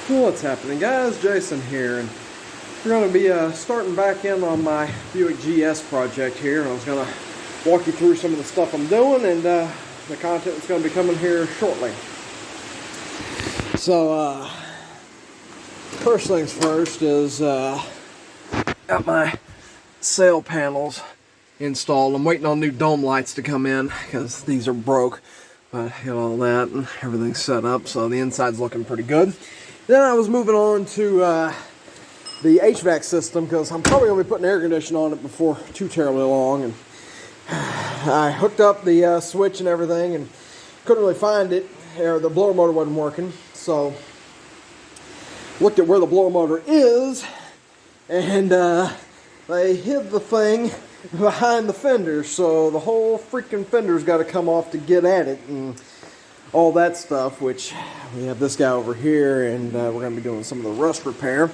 What's happening, guys? Jason here, and we're going to be starting back in on my Buick GS project here, and I was going to walk you through some of the stuff I'm doing and the content that's going to be coming here shortly. So, first things first is got my sail panels installed. I'm waiting on new dome lights to come in because these are broke, but I got all that and everything's set up, so the inside's looking pretty good. Then I was moving on to the HVAC system because I'm probably going to be putting air conditioning on it before too terribly long. And I hooked up the switch and everything and couldn't really find it, or the blower motor wasn't working. So looked at where the blower motor is, and they hid the thing behind the fender. So the whole freaking fender's got to come off to get at it and all that stuff, which we have this guy over here, and we're going to be doing some of the rust repair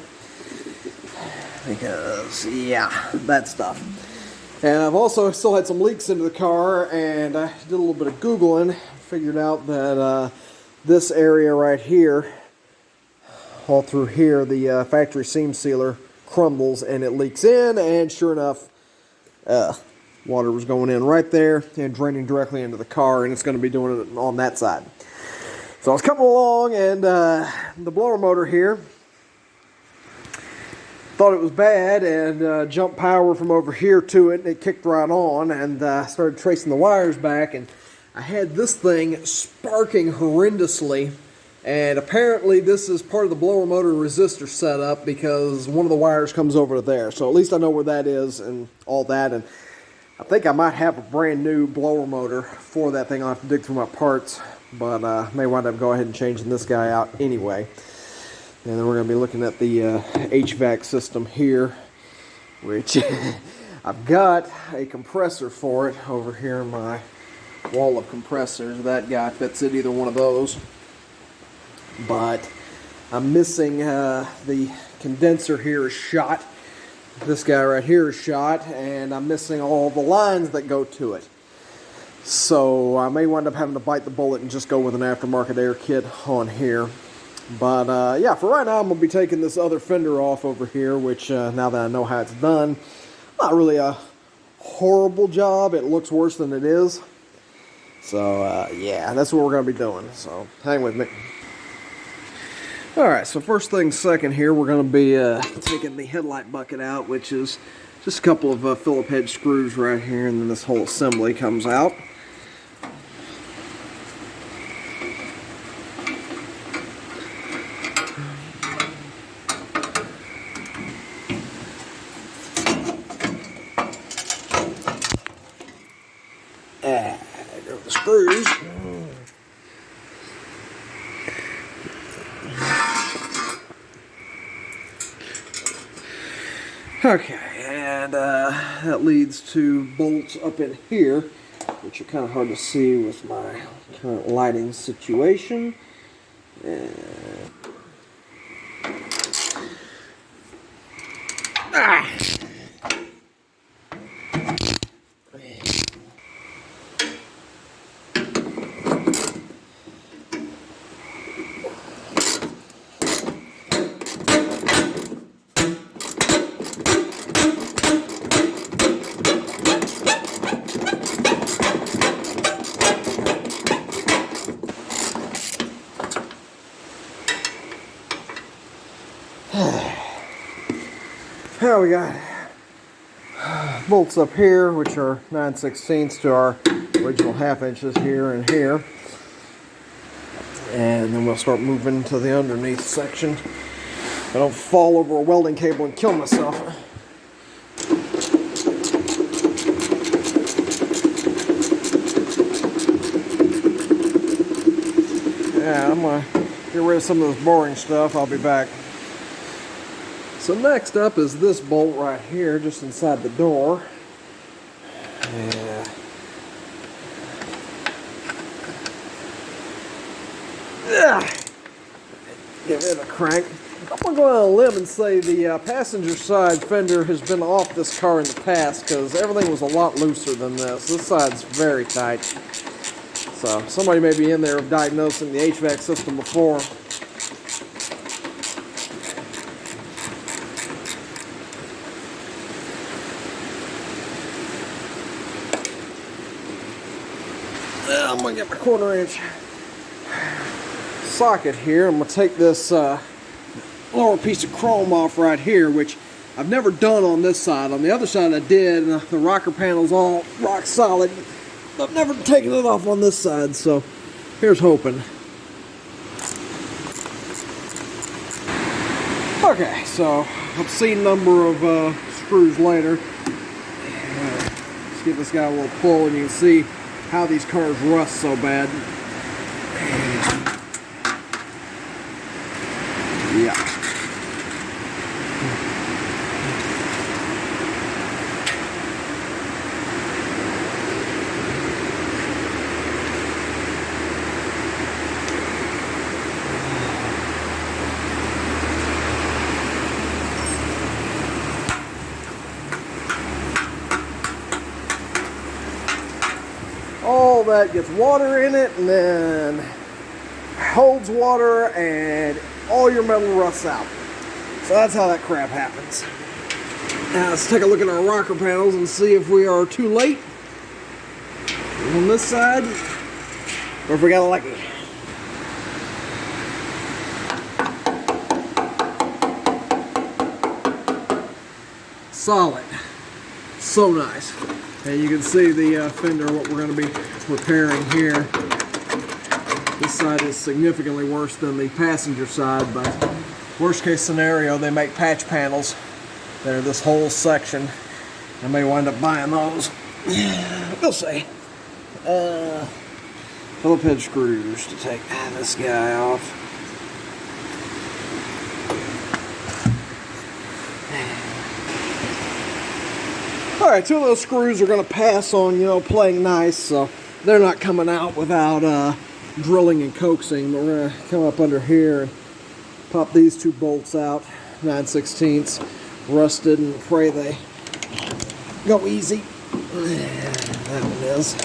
because, yeah, that stuff. And I've also still had some leaks into the car, and I did a little bit of Googling, figured out that this area right here, all through here, the factory seam sealer crumbles and it leaks in, and sure enough, water was going in right there and draining directly into the car, and it's going to be doing it on that side. So I was coming along, and the blower motor here thought it was bad, and jumped power from over here to it, and it kicked right on, and started tracing the wires back, and I had this thing sparking horrendously, and apparently this is part of the blower motor resistor setup because one of the wires comes over to there. So at least I know where that is and all that, and I think I might have a brand new blower motor for that thing. I'll have to dig through my parts, but may wind up going ahead and changing this guy out anyway. And then we're going to be looking at the HVAC system here, which I've got a compressor for it over here in my wall of compressors. That guy fits in either one of those, but I'm missing the condenser here is shot. This guy right here is shot, and I'm missing all the lines that go to it. So I may wind up having to bite the bullet and just go with an aftermarket air kit on here. But yeah, for right now I'm going to be taking this other fender off over here, which now that I know how it's done, not really a horrible job. It looks worse than it is. So yeah, that's what we're going to be doing. So hang with me. Alright, so first things second here, we're going to be taking the headlight bucket out, which is just a couple of Phillip head screws right here, and then this whole assembly comes out. There go the screws. Okay, and that leads to bolts up in here, which are kind of hard to see with my current lighting situation. Now we got bolts up here, which are 9/16 to our original 1/2 inches here and here. And then we'll start moving to the underneath section. I don't fall over a welding cable and kill myself. Yeah, I'm going to get rid of some of this boring stuff. I'll be back. So next up is this bolt right here, just inside the door. Yeah. Give it a crank. I'm going to go on a limb and say the passenger side fender has been off this car in the past because everything was a lot looser than this. This side's very tight. So somebody may be in there diagnosing the HVAC system before. I'm gonna get my 1/4 inch socket here. I'm gonna take this lower piece of chrome off right here, which I've never done on this side. On the other side I did, and the rocker panel's all rock solid. I've never taken it off on this side, so here's hoping. Okay, so obscene number of screws later. Let's give this guy a little pull, and you can see how these cars rust so bad. Yeah. All that gets water in it, and then holds water, and all your metal rusts out. So that's how that crap happens. Now let's take a look at our rocker panels and see if we are too late on this side, or if we got lucky. Solid. So nice. And you can see the fender, what we're going to be repairing here. This side is significantly worse than the passenger side, but worst case scenario, they make patch panels that are this whole section. I may wind up buying those. We'll see. Phillip head screws to take this guy off. Alright, 2 of those screws are going to pass on, playing nice, so they're not coming out without drilling and coaxing. But we're going to come up under here and pop these 2 bolts out, 9/16, rusted, and pray they go easy. That one is.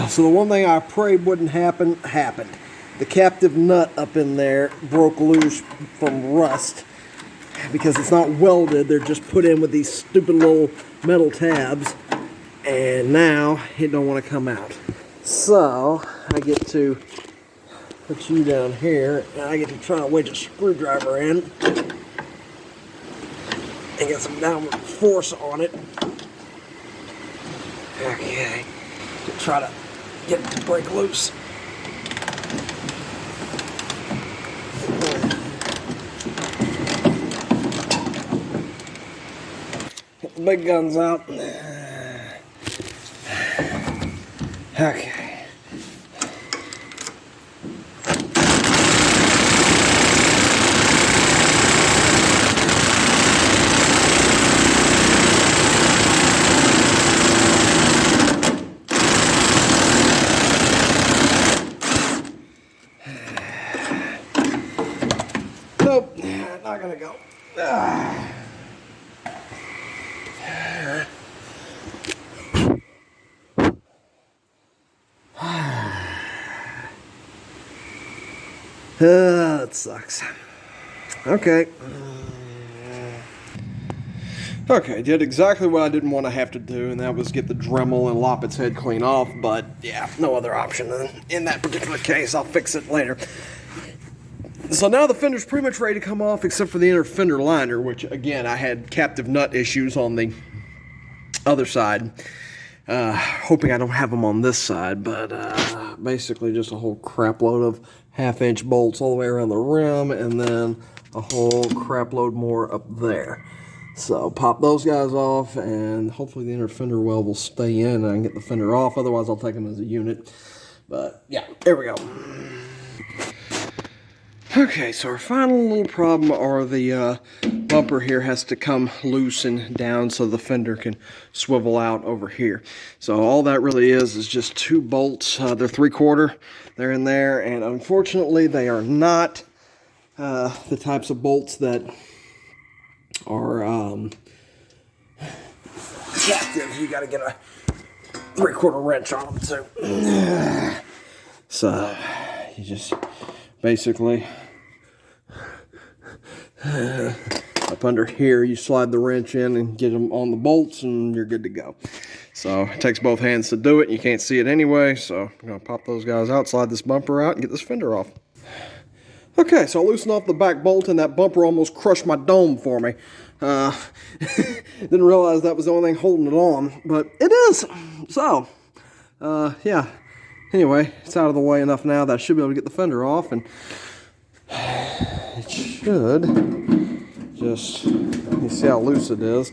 So the one thing I prayed wouldn't happen, happened. The captive nut up in there broke loose from rust. Because it's not welded, they're just put in with these stupid little metal tabs. And now it don't want to come out. So I get to put you down here, and I get to try to wedge a screwdriver in and get some downward force on it. Okay. Try to get it to break loose. Get the big guns out. Okay. Nope, not gonna go. That sucks. Okay. Okay, did exactly what I didn't want to have to do, and that was get the Dremel and lop its head clean off, but yeah, no other option in that particular case. I'll fix it later. So now the fender's pretty much ready to come off, except for the inner fender liner, which, again, I had captive nut issues on the other side. Hoping I don't have them on this side, but basically just a whole crap load of 1/2-inch bolts all the way around the rim, and then a whole crap load more up there. So pop those guys off, and hopefully the inner fender well will stay in and I can get the fender off. Otherwise, I'll take them as a unit. But yeah, there we go. Okay, so our final little problem are the bumper here has to come loose and down so the fender can swivel out over here. So all that really is just 2 bolts. They're 3/4. They're in there, and unfortunately they are not the types of bolts that are captive. You got to get a 3/4 wrench on them too. So you just basically Up under here, you slide the wrench in and get them on the bolts, and you're good to go. So it takes both hands to do it. You can't see it anyway, so I'm going to pop those guys out, slide this bumper out, and get this fender off. Okay, so I loosened off the back bolt, and that bumper almost crushed my dome for me. Didn't realize that was the only thing holding it on, but it is. So, yeah. Anyway, it's out of the way enough now that I should be able to get the fender off, and it should just, you see how loose it is.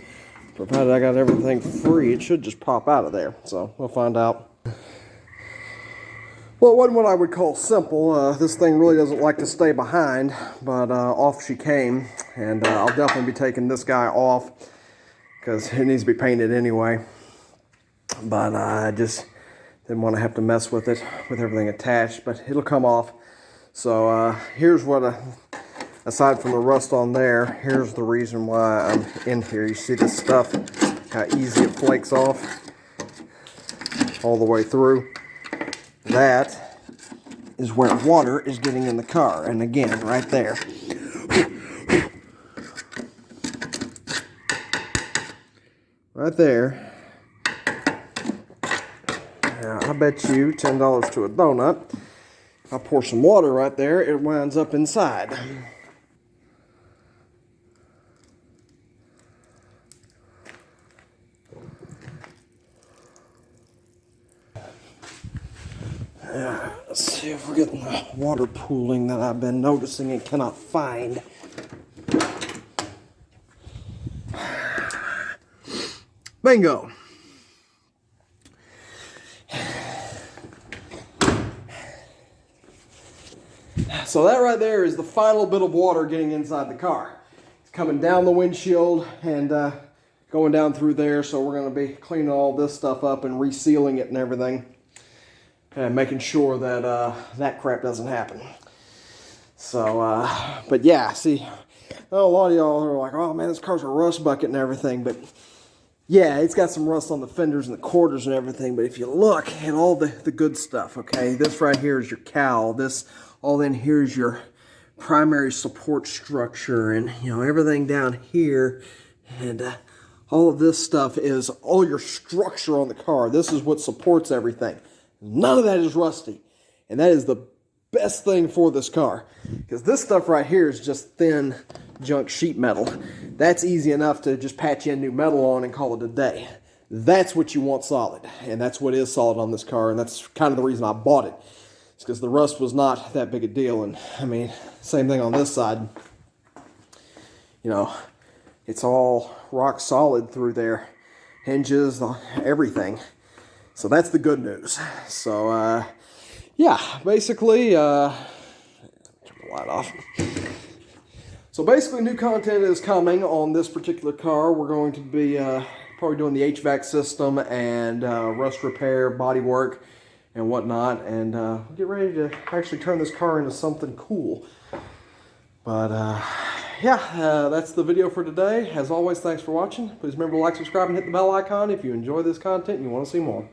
Provided I got everything free, it should just pop out of there. So, we'll find out. Well, it wasn't what I would call simple. This thing really doesn't like to stay behind, but off she came, and I'll definitely be taking this guy off because it needs to be painted anyway. But I just didn't want to have to mess with it with everything attached, but it'll come off. So here's what, aside from the rust on there, here's the reason why I'm in here. You see this stuff, how easy it flakes off all the way through. That is where water is getting in the car. And again, right there. Right there. Now, I bet you $10 to a donut. I pour some water right there, it winds up inside. Let's see if we're getting the water pooling that I've been noticing and cannot find. Bingo. So that right there is the final bit of water getting inside the car. It's coming down the windshield and going down through there, so we're going to be cleaning all this stuff up and resealing it and everything. And making sure that that crap doesn't happen. So, but yeah, see, a lot of y'all are like, oh man, this car's a rust bucket and everything, but yeah, it's got some rust on the fenders and the quarters and everything, but if you look at all the good stuff, okay, this right here is your cowl, this, all in here is your primary support structure, and you know, everything down here, and all of this stuff is all your structure on the car. This is what supports everything. None of that is rusty, and that is the best thing for this car, because this stuff right here is just thin junk sheet metal. That's easy enough to just patch in new metal on and call it a day. That's what you want solid, and that's what is solid on this car, and that's kind of the reason I bought it. It's because the rust was not that big a deal, and I mean, same thing on this side. You know, it's all rock solid through there, hinges, everything. So that's the good news. So, yeah, basically, turn the light off. So basically, new content is coming on this particular car. We're going to be probably doing the HVAC system and rust repair, body work, and whatnot. And get ready to actually turn this car into something cool. But, yeah, that's the video for today. As always, thanks for watching. Please remember to like, subscribe, and hit the bell icon if you enjoy this content and you want to see more.